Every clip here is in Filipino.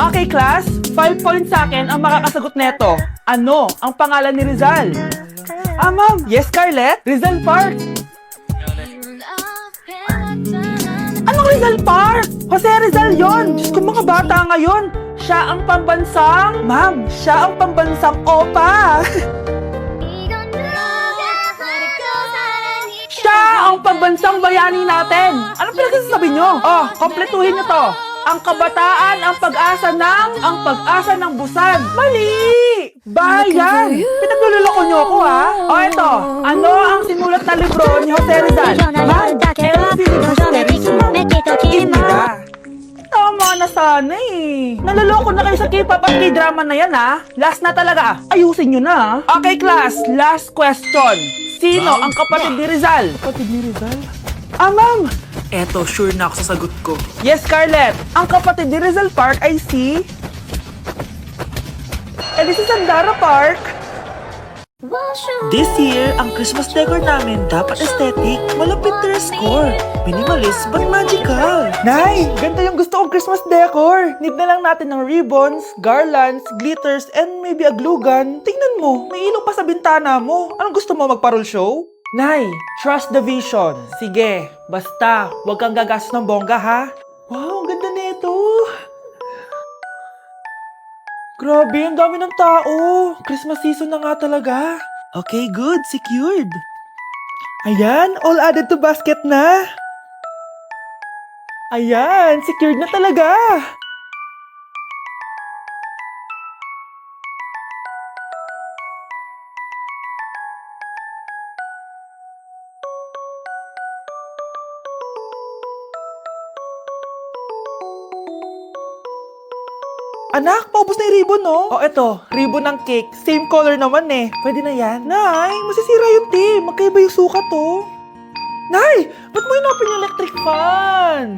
Okay, class. 5 points sa akin ang makakasagot neto. Ano ang pangalan ni Rizal? Ma'am. Yes, Scarlett? Rizal Park. Anong Rizal Park? Jose Rizal yon. Diyos ko, mga bata ngayon. Siya ang pambansang... Ma'am, siya ang pambansang opa. Siya ang pambansang bayani natin. Anong pinagsasabi nyo? Oh, kompletuhin nyo to. Ang kabataan, ang pag-asa ng busan. Mali! Bayan! Pinagluloko nyo ako, ha? O, eto. Ano ang sinulat na libro ni Jose Rizal? Ma'am, El Filibusterismo. Imida. Tama na sana eh. Naloloko na kayo sa K-pop at K-drama na yan, ha? Last na talaga. Ayusin nyo na, ha? Okay, class. Last question. Sino ang kapatid ni Rizal? Kapatid ni Rizal? Ma'am. Eto, sure na ako sa sagot ko. Yes, Scarlett. Ang kapatid ni Rizal Park ay si... this is Sandara Park. This year, ang Christmas decor namin dapat aesthetic, malapit to score. Minimalist but magical. Nay, ganito yung gusto kong Christmas decor. Need na lang natin ng ribbons, garlands, glitters, and maybe a glue gun. Tingnan mo, may ilaw pa sa bintana mo. Anong gusto mo, magparol show? Nay, trust the vision. Sige, basta, huwag kang gagastos ng bongga, ha? Wow, ang ganda nito. Grabe, ang dami ng tao. Christmas season na nga talaga. Okay, good. Secured. Ayan, all added to basket na. Ayan, secured na talaga. Anak, paubos na yung ribbon, no? Oh, eto, ribbon ng cake. Same color naman eh. Pwede na yan. Nay, masisira yung tea. Magkaiba yung sukat, oh. Nay, ba't mo inopin yung electric fan?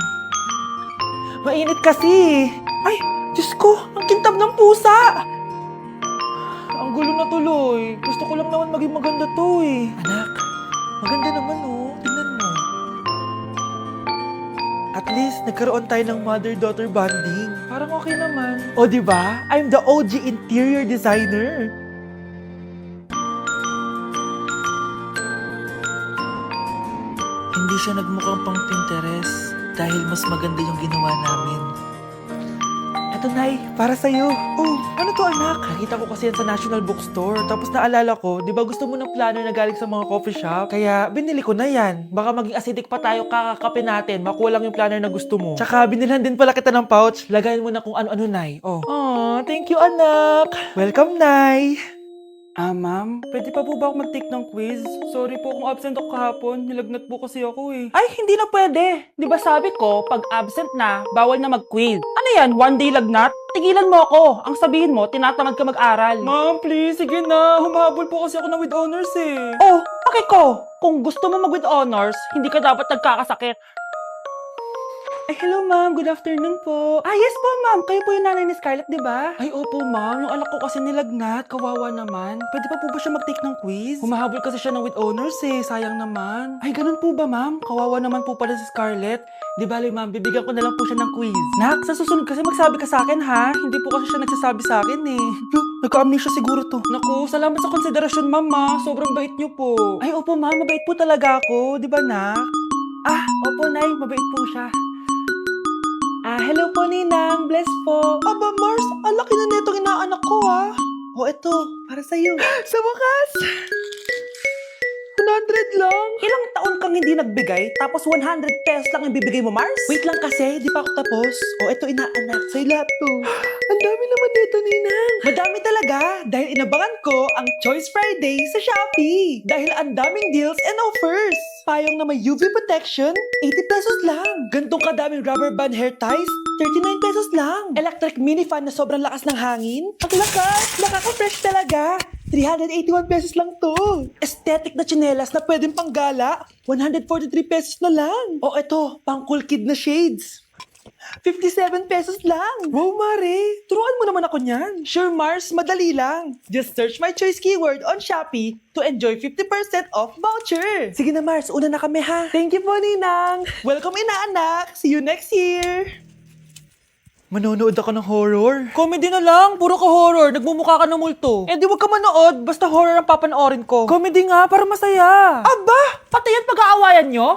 Mainit kasi. Ay, Diyos ko, ang kintab ng pusa. Ang gulo na tuloy. Gusto ko lang naman maging maganda to eh. Anak, maganda naman, oh. Tingnan mo. At least, nagkaroon tayo ng mother-daughter bonding. Parang okay naman. O, di ba? I'm the OG interior designer. Hindi siya nagmukhang pang Pinterest dahil mas maganda yung ginawa namin. Eto, Nay, para sa'yo. Oh, ano to, anak? Nakita ko kasi yan sa National Bookstore. Tapos naalala ko, di ba gusto mo ng planner na galing sa mga coffee shop? Kaya binili ko na yan. Baka maging acidic pa tayo kakakape natin. Makuha lang yung planner na gusto mo. Tsaka binilhan din pala kita ng pouch. Lagayin mo na kung ano-ano, Nay. Oh. Aw, thank you, anak. Welcome, Nay. Ma'am, pwede pa po ba ako mag-take ng quiz? Sorry po kung absent ako kahapon. Nilagnat po kasi ako eh. Ay, hindi na pwede. Di ba sabi ko, pag absent na, bawal na mag-quiz. Ano yan, one day lagnat? Tigilan mo ako. Ang sabihin mo, tinatamad ka mag-aral. Ma'am, please, sige na. Humahabol po kasi ako na with honors eh. Oh, okay ko. Kung gusto mo mag-with honors, hindi ka dapat nagkakasakit. Ay, hello ma'am. Good afternoon po. Yes po ma'am. Kayo po yung nanay ni Scarlett, di ba? Ay, opo ma'am. Yung anak ko kasi nilagnat. Kawawa naman. Pwede pa po ba siya mag-take ng quiz? Humahabol kasi siya ng with honors eh. Sayang naman. Ay, ganun po ba ma'am? Kawawa naman po pala si Scarlett. Di bali ma'am, bibigyan ko na lang po siya ng quiz. Nak, sa susunod kasi magsabi ka sa akin ha. Hindi po kasi siya nagsasabi sa akin eh. Nagka-amnesia siguro to. Naku, salamat sa konsiderasyon ma'am ha. Sobrang bait niyo po. Ay, opo ma'am. Mabait po talaga ako. Di ba nak? Opo nay. Mabait po siya. Hello po, Ninang. Bless po. Aba, Mars, ang laki na netong inaanak ko, ah. Eto, para sa'yo. Sa wakas! 100 lang. Ilang taon kang hindi nagbigay, tapos 100 pesos lang yung bibigay mo, Mars? Wait lang kasi, di pa ako tapos. Eto, inaanak. Sa'yo lahat to. Ang dami naman nito, Ninang. Madami talaga, dahil inabangan ko ang Choice Friday sa Shopee. Dahil ang daming deals and offers. Payong na may UV protection, 80 pesos lang. Gantong kadaming rubber band hair ties, 39 pesos lang. Electric mini fan na sobrang lakas ng hangin. Ang lakas! Nakaka-fresh talaga. 381 pesos lang to. Aesthetic na tsinelas na pwedeng panggala, 143 pesos na lang. Eto, pang cool kid na shades. 57 pesos lang. Wow, Mare. Turuan mo naman ako niyan. Sure, Mars. Madali lang. Just search my choice keyword on Shopee to enjoy 50% off voucher. Sige na, Mars. Una na kami, ha? Thank you po, Ninang. Welcome, inaanak. See you next year. Manonood ako ng horror. Comedy na lang, puro ka horror. Nagmumukha ka ng multo. Eh di wag ka manood, basta horror ang papanoorin ko. Comedy nga, para masaya. Aba, pati yan pag-aawayan nyo?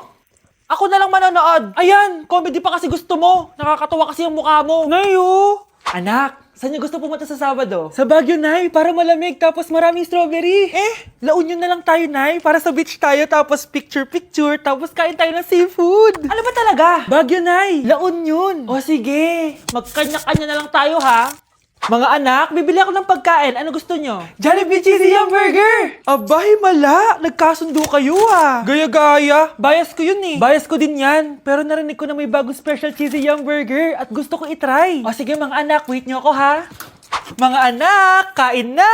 Ako na lang manonood. Ayan, comedy pa kasi gusto mo. Nakakatawa kasi ang mukha mo. Nayo! Anak, saan niyo gusto pumunta sa Sabado? Sa Baguio, Nay, para malamig tapos maraming strawberry. La Union na lang tayo, Nay, para sa beach tayo tapos picture-picture tapos kain tayo ng seafood. Ano ba talaga? Baguio, Nay, La Union. O sige, magkanya-kanya na lang tayo, ha? Mga anak, bibili ako ng pagkain. Ano gusto nyo? Jollibee Cheesy Yum Burger! Abay, mala! Nagkasundo kayo ah! Gaya-gaya! Bias ko yun eh! Bias ko din yan! Pero narinig ko na may bagong special Cheesy Yum Burger at gusto ko itry. O sige mga anak, wait nyo ako ha! Mga anak, kain na!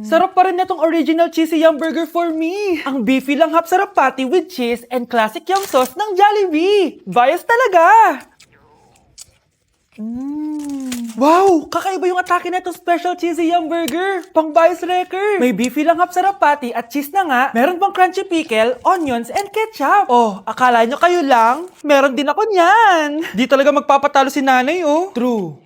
Sarap pa rin na tong original Cheesy Yum Burger for me! Ang beefy lang hap sarap patty with cheese and classic yum sauce ng Jollibee! Bias talaga! Wow! Kakaiba yung atake na itong special cheesy yum burger. Pang bias wrecker. May beefy lang hap sarap patty at cheese na nga. Meron pang crunchy pickle, onions, and ketchup. Oh, akala nyo kayo lang? Meron din ako niyan. Di talaga magpapatalo si nanay, oh. True.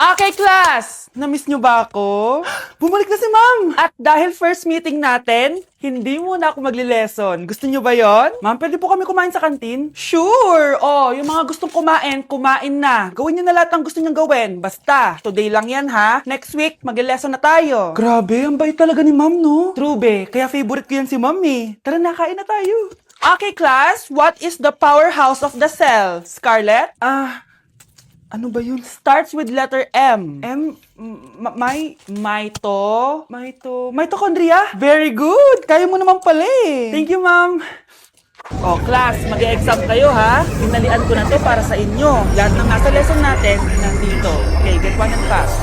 Okay, class! Namiss nyo ba ako? Bumalik na si ma'am! At dahil first meeting natin, hindi muna ako magli-lesson. Gusto nyo ba yon? Ma'am, pwede po kami kumain sa kantin? Sure! Oh, yung mga gustong kumain, kumain na. Gawin nyo na lahat ng gusto nyo gawin. Basta, today lang yan ha. Next week, magli-lesson na tayo. Grabe, ang bait talaga ni ma'am, no? True, be. Kaya favorite ko yan si ma'am eh. Tara na, kain na tayo. Okay, class. What is the powerhouse of the cell? Scarlett? Ano ba yun? Starts with letter M. Mitochondria? Very good! Kaya mo naman pala eh. Thank you, ma'am. Oh, class, mag-e-exam kayo ha. Pinalian ko na to para sa inyo. Lahat ng nasa lesson natin, nandito. Okay, get one and pass.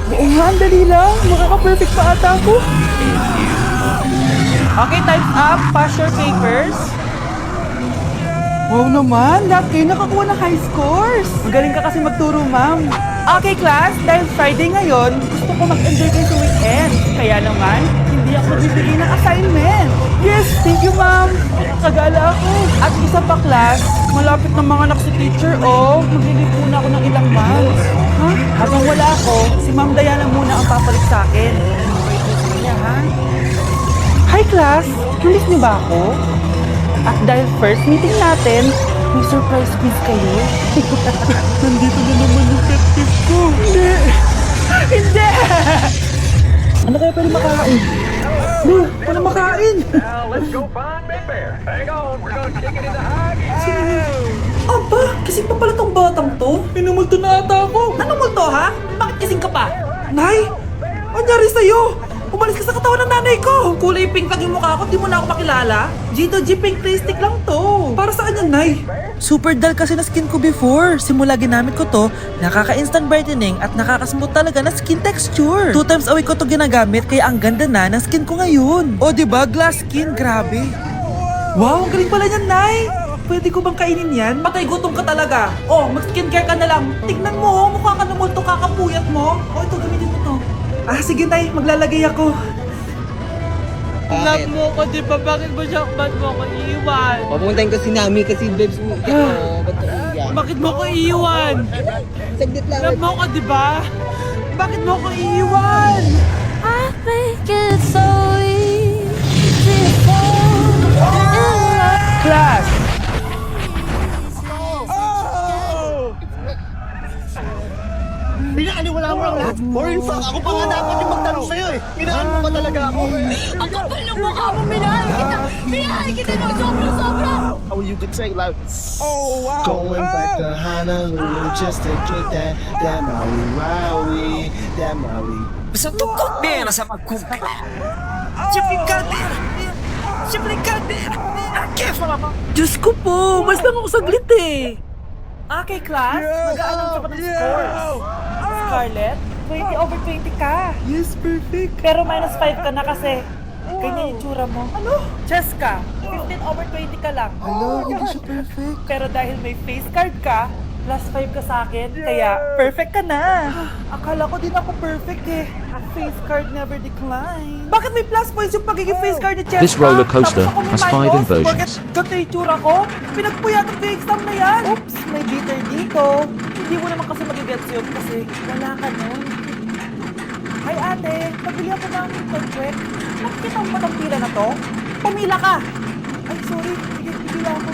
Oo nga, ang dali lang. Makaka-perfect pa ata ako. Okay, time's up. Pass your papers. Wow naman, lahat kayo nakakuha ng high scores. Magaling ka kasi magturo, ma'am. Okay, class, dahil Friday ngayon, gusto ko mag-enjoy kayo sa weekend. Kaya naman, hindi ako bibigay ng assignment. Yes, thank you, ma'am. Kagala ako. At isa pa, class, malapit ng mga anak si teacher, oh. Maglilip muna ako ng ilang months. Ha? Habang wala ako, si Ma'am Diana muna ang papalit sa akin. Ha? Hi, class. Namiss niyo ba ako? At dahil first meeting natin, may surprise quiz kayo. Nandito na naman yung pet tip ko. Hindi! Hindi! Ano kaya pwede makain? No, wala makain! Let's go find Big Bear. Hang on, we're gonna kick it in the high gear. Aba, kasing pa pala tong batang to. Minumulto na ata ako. Anong multo ha? Bakit kasing ka pa? Nay! Ano nangyari sa'yo? Umalis ka sa katawan ng nanay ko! Kulay pink lang yung mukha ko, di mo na ako makilala? Gito G Pink Clay Stick lang to. Para saan yan, Nay? Super dull kasi na skin ko before. Simula ginamit ko to, nakaka-instant brightening at nakaka-smooth talaga na skin texture. 2 times a week ko to ginagamit kaya ang ganda na ng skin ko ngayon. O diba, glass skin, grabe. Wow, ang galing pala niyan, Nay! Pwede ko bang kainin yan? Patay gutom ka talaga. Oh, mag-skincare ka na lang. Tignan mo, mukha ka na multo kakapuyat mo. O ito, gamitin mo to. Sige, Nay. Maglalagay ako. Bakit? Love mo ko, di ba? Bakit mo siya, ba't mo ko iiwan? Papuntahin ko si Nami kasi babes mo. Ba't ko iyan? Bakit mo ko iiwan? Saglit lang. Love mo ko, di ba? Bakit mo ko iiwan? I think it's so easy to fall in love. Class! Pinakaliwala mo lang lahat. Or in fact, ako pa nga dapat yung magtanong sa'yo eh. Minahal mo ba talaga ako? Ang kapal ng mukha mo, minahal kita! Minahal kita ng sobra-sobra! How you could say like, oh wow. Going back to Honolulu just to get that Maui, that Maui. Basta tukot pera sa magkumpay. Diyos ko po! Mas lang ako saglit eh! Okay, class. Mag-a-announce ako ng scores. Scarlett, 20 over 20 ka. Yes, perfect. Pero minus 5 ka na kasi. Ganyan yung tsura mo. Ano? Jessica, 15 over 20 ka lang. Hello, hindi siya perfect. Pero dahil may face card ka, +5 ka sa akin, kaya perfect ka na. Akala ko din ako perfect eh. Face card never decline. Bakit may plus points yung pagiging face card ni Cheska? This roller coaster Tapos ako may has 5 minus, inversions. Bakit ganito yung itsura ko? Pinagpuyatan ko yung exam na yan. Oops, may bitter dito. Hindi mo naman kasi magigets yun kasi wala ka nun. Hi ate, pabili ako ng pag-check. Nakikita mo ba itong pila na to? Pumila ka! Ay, sorry. Sige, pipila ako.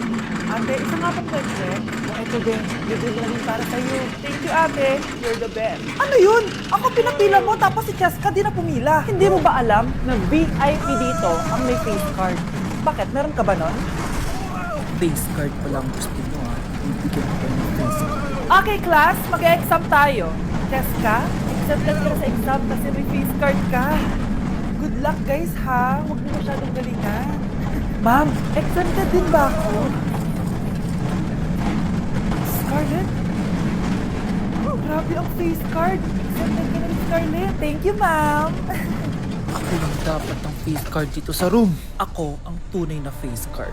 Ate, isa nga pang pag-check. Ito din. Libre na rin para sa'yo. Thank you, ate. You're the best. Ano yun? Ako pinapila mo, tapos si Cheska di na pumila. Hindi mo ba alam na VIP dito ang may face card? Bakit? Meron ka ba nun? Face card pa lang gusto mo ah. Ibigyan ko ng face card. Okay, class. Mag-exam tayo. Cheska, accepted ka na sa exam kasi may face card ka. Good luck, guys, ha? Huwag mo masyadong galingan. Ma'am, exempted din ba ako? Scarlett? Oh, grabe ang face card. Exempted ka na rin, Scarlett. Thank you, ma'am. Ako lang dapat ang face card dito sa room. Ako ang tunay na face card.